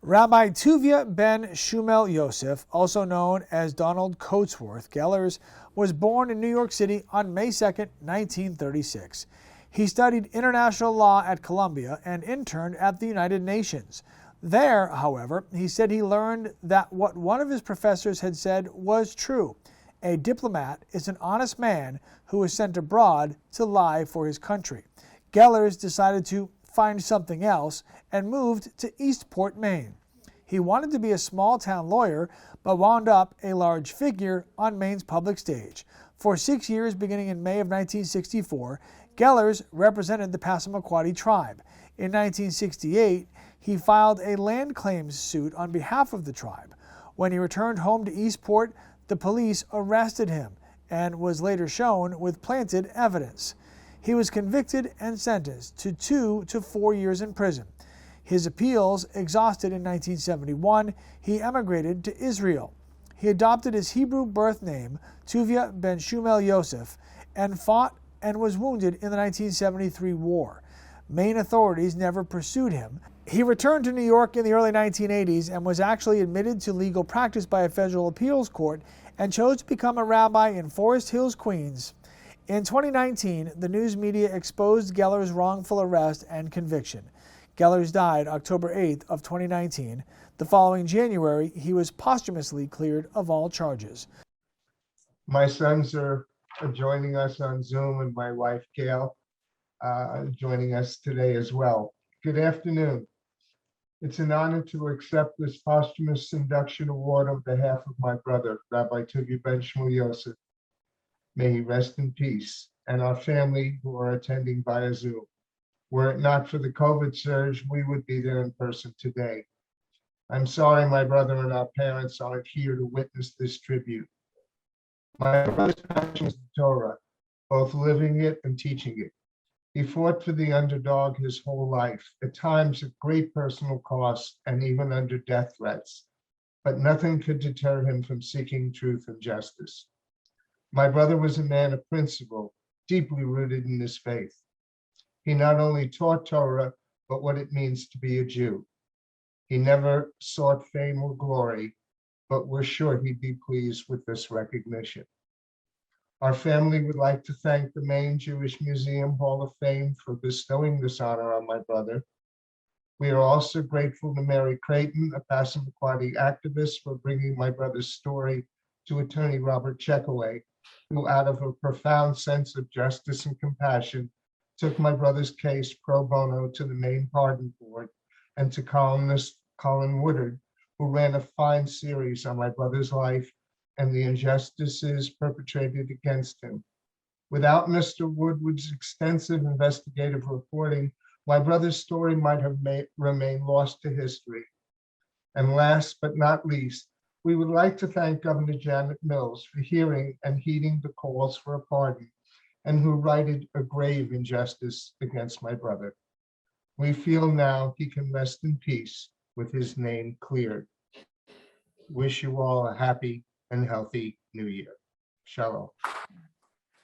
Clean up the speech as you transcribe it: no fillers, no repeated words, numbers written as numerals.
Rabbi Tuvia ben Schmuel Yosef, also known as Donald Coatsworth Gellers, was born in New York City on May 2, 1936. He studied international law at Columbia and interned at the United Nations. There, however, he said he learned that what one of his professors had said was true. A diplomat is an honest man who is sent abroad to lie for his country. Gellers decided to find something else and moved to Eastport, Maine. He wanted to be a small-town lawyer, but wound up a large figure on Maine's public stage. For 6 years, beginning in May of 1964, Gellers represented the Passamaquoddy tribe. In 1968, he filed a land claims suit on behalf of the tribe. When he returned home to Eastport, the police arrested him and was later shown with planted evidence. He was convicted and sentenced to 2 to 4 years in prison. His appeals exhausted in 1971, he emigrated to Israel. He adopted his Hebrew birth name, Tuvia ben Schmuel Yosef, and fought and was wounded in the 1973 war. Maine authorities never pursued him. He returned to New York in the early 1980s and was actually admitted to legal practice by a federal appeals court and chose to become a rabbi in Forest Hills, Queens. In 2019, the news media exposed Gellers' wrongful arrest and conviction. Gellers died October 8th of 2019. The following January, he was posthumously cleared of all charges. My sons are joining us on Zoom, and my wife, Gail, joining us today as well. Good afternoon. It's an honor to accept this posthumous induction award on behalf of my brother, Rabbi Tuvia ben Schmuel Yosef. May he rest in peace, and our family who are attending via Zoom. Were it not for the COVID surge, we would be there in person today. I'm sorry my brother and our parents aren't here to witness this tribute. My brother's passion is the Torah, both living it and teaching it. He fought for the underdog his whole life, at times at great personal cost and even under death threats, but nothing could deter him from seeking truth and justice. My brother was a man of principle, deeply rooted in his faith. He not only taught Torah, but what it means to be a Jew. He never sought fame or glory, but we're sure he'd be pleased with this recognition. Our family would like to thank the Maine Jewish Museum Hall of Fame for bestowing this honor on my brother. We are also grateful to Mary Creighton, a Passamaquoddy activist, for bringing my brother's story to attorney Robert Checkaway, who, out of a profound sense of justice and compassion, took my brother's case pro bono to the Maine Pardon Board, and to columnist Colin Woodard, who ran a fine series on my brother's life and the injustices perpetrated against him. Without Mr. Woodward's extensive investigative reporting, my brother's story might have remained lost to history. And last but not least, we would like to thank Governor Janet Mills for hearing and heeding the calls for a pardon, and who righted a grave injustice against my brother. We feel now he can rest in peace with his name cleared. Wish you all a happy and healthy New Year. Shalom.